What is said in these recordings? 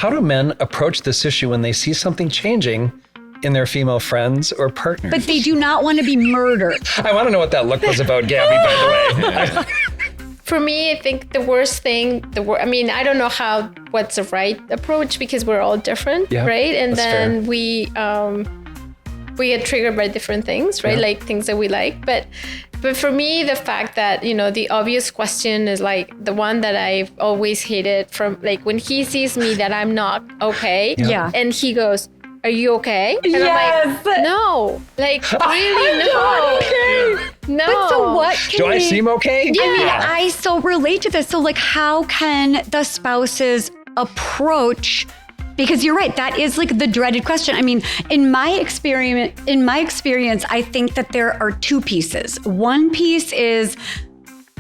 How do men approach this issue when they see something changing in their female friends or partners? But they do not want to be murdered. I want to know what that look was about, Gaby, by the way. For me, I think the worst thing, I don't know what's the right approach because we're all different, right? And then we get triggered by different things, right? Like things that we like. But for me, the fact that, the obvious question is like the one that I've always hated from like when he sees me that I'm not okay. Yeah. And he goes, "Are you okay?" And Yes. I'm like, no, like really, no. Okay. No. But so what Do I seem okay? I mean, I so relate to this. So like, how can the spouses approach? Because you're right, that is like the dreaded question. I mean, in my experience, I think that there are two pieces. One piece is,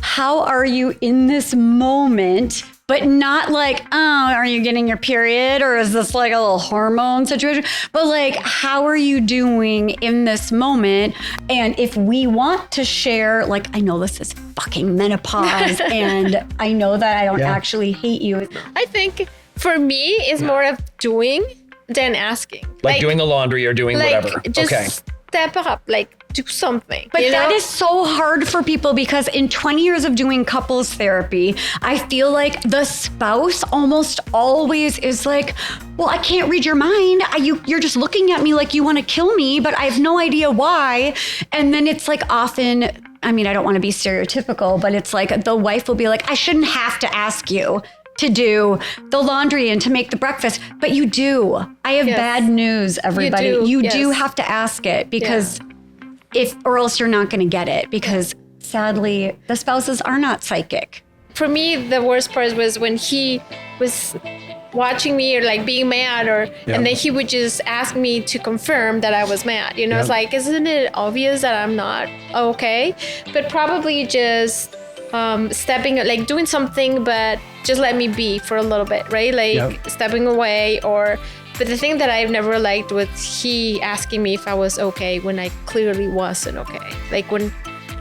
how are you in this moment? But not like, oh, are you getting your period? Or is this like a little hormone situation? But like, how are you doing in this moment? And if we want to share, like, I know this is fucking menopause and I know that I don't actually hate you. I think for me, it's more of doing than asking. Like doing the laundry or doing whatever. Just step up, like do something. But that is so hard for people because in 20 years of doing couples therapy, I feel like the spouse almost always is like, well, I can't read your mind. You're just looking at me like you want to kill me, but I have no idea why. And then it's like often, I mean, I don't want to be stereotypical, but it's like the wife will be like, I shouldn't have to ask you to do the laundry and to make the breakfast, but you do. I have bad news, everybody. You do have to ask it because or else you're not going to get it because sadly, the spouses are not psychic. For me, the worst part was when he was watching me or like being mad and then he would just ask me to confirm that I was mad. It's like, isn't it obvious that I'm not okay? But probably just stepping, like doing something, but just let me be for a little bit, right? Like stepping away but the thing that I've never liked was he asking me if I was okay when I clearly wasn't okay. Like when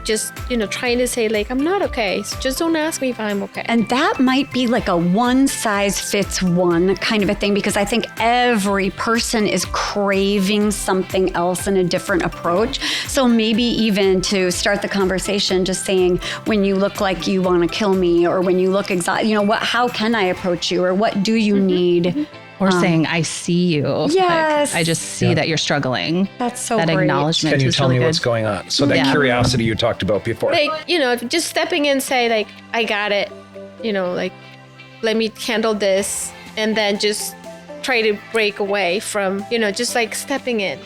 just, trying to say like, I'm not okay. So just don't ask me if I'm okay. And that might be like a one size fits one kind of a thing because I think every person is craving something else in a different approach. So maybe even to start the conversation, just saying, when you look like you want to kill me or when you look exhausted, how can I approach you or what do you need? Or saying, I see you. Yes. Like, I just see that you're struggling. That's so that great. acknowledgement. Can you is tell really me good. what's going on? So that curiosity you talked about before. Like, just stepping in, say like, I got it, like, let me handle this. And then just try to break away from, just like stepping in.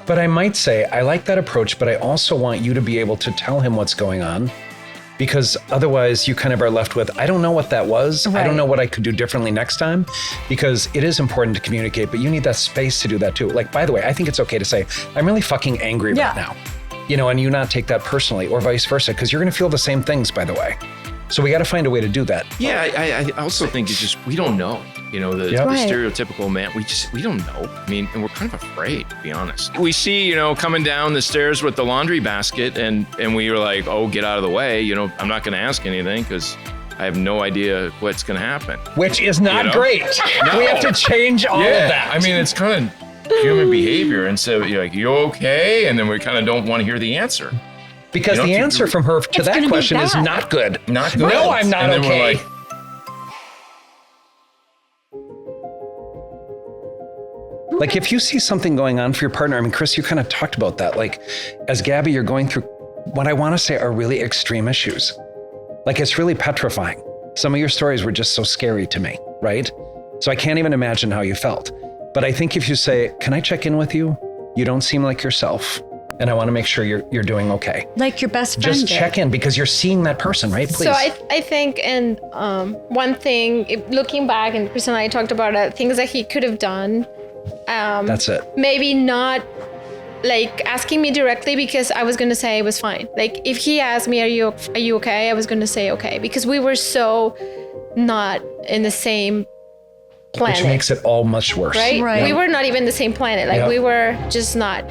But I might say, I like that approach, but I also want you to be able to tell him what's going on. Because otherwise you kind of are left with, I don't know what that was. Right. I don't know what I could do differently next time, because it is important to communicate, but you need that space to do that too. Like, by the way, I think it's okay to say, I'm really fucking angry right now, and you not take that personally or vice versa, because you're going to feel the same things, by the way. So we got to find a way to do that. Yeah, I also think it's just, we don't know, the stereotypical man, we don't know. I mean, and we're kind of afraid, to be honest. We see, coming down the stairs with the laundry basket and we were like, oh, get out of the way. I'm not going to ask anything because I have no idea what's going to happen. Which is not great. No. We have to change all of that. I mean, it's kind of human behavior. And so you're like, you okay? And then we kind of don't want to hear the answer. Because the answer from her to that question is not good. Not good. No, I'm not and then okay. We're like, if you see something going on for your partner, I mean, Chris, you kind of talked about that. Like, as Gaby, you're going through what I want to say are really extreme issues. Like, it's really petrifying. Some of your stories were just so scary to me, right? So I can't even imagine how you felt. But I think if you say, can I check in with you? You don't seem like yourself. And I want to make sure you're doing okay. Like your best friend. Just check in because you're seeing that person, right? Please. So I think, and one thing, looking back, and Chris and I talked about things that he could have done. That's it. Maybe not like asking me directly because I was going to say it was fine. Like if he asked me, are you okay? I was going to say okay because we were so not in the same planet. Which makes it all much worse. Right? Right. We were not even the same planet. Like we were just not.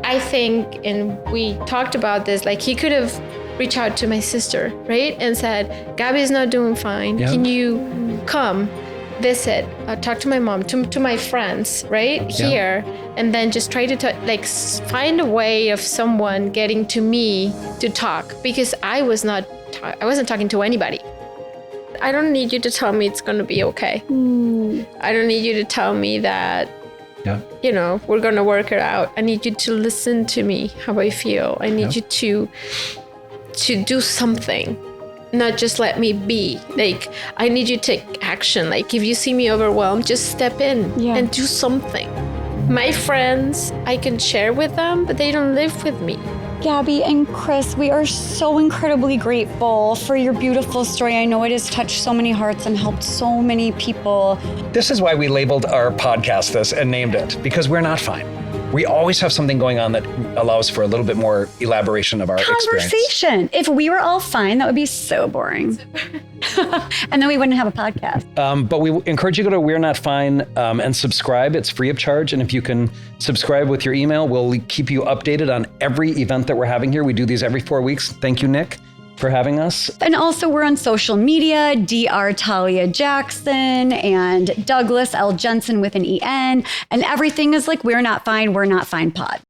I think, and we talked about this, like he could have reached out to my sister, right? And said, Gaby's not doing fine. Can you come? visit, talk to my mom, to my friends, right here, and then just try to find a way of someone getting to me to talk, because I wasn't talking to anybody. I don't need you to tell me it's going to be okay. I don't need you to tell me that, we're going to work it out. I need you to listen to me, how I feel. I need you to do something, not just let me be. Like, I need you to take action. Like, if you see me overwhelmed, just step in and do something. My friends, I can share with them, but they don't live with me. Gaby and Chris, we are so incredibly grateful for your beautiful story. I know it has touched so many hearts and helped so many people. This is why we labeled our podcast this and named it, because we're not fine. We always have something going on that allows for a little bit more elaboration of our conversation. If we were all fine, that would be so boring. And then we wouldn't have a podcast. But we encourage you to go to We're Not Fine and subscribe. It's free of charge. And if you can subscribe with your email, we'll keep you updated on every event that we're having here. We do these every 4 weeks. Thank you, Nick, for having us. And also we're on social media, Dr. Talia Jackson and Douglas L. Jensen with an EN. And everything is like We're Not Fine, We're Not Fine Pod.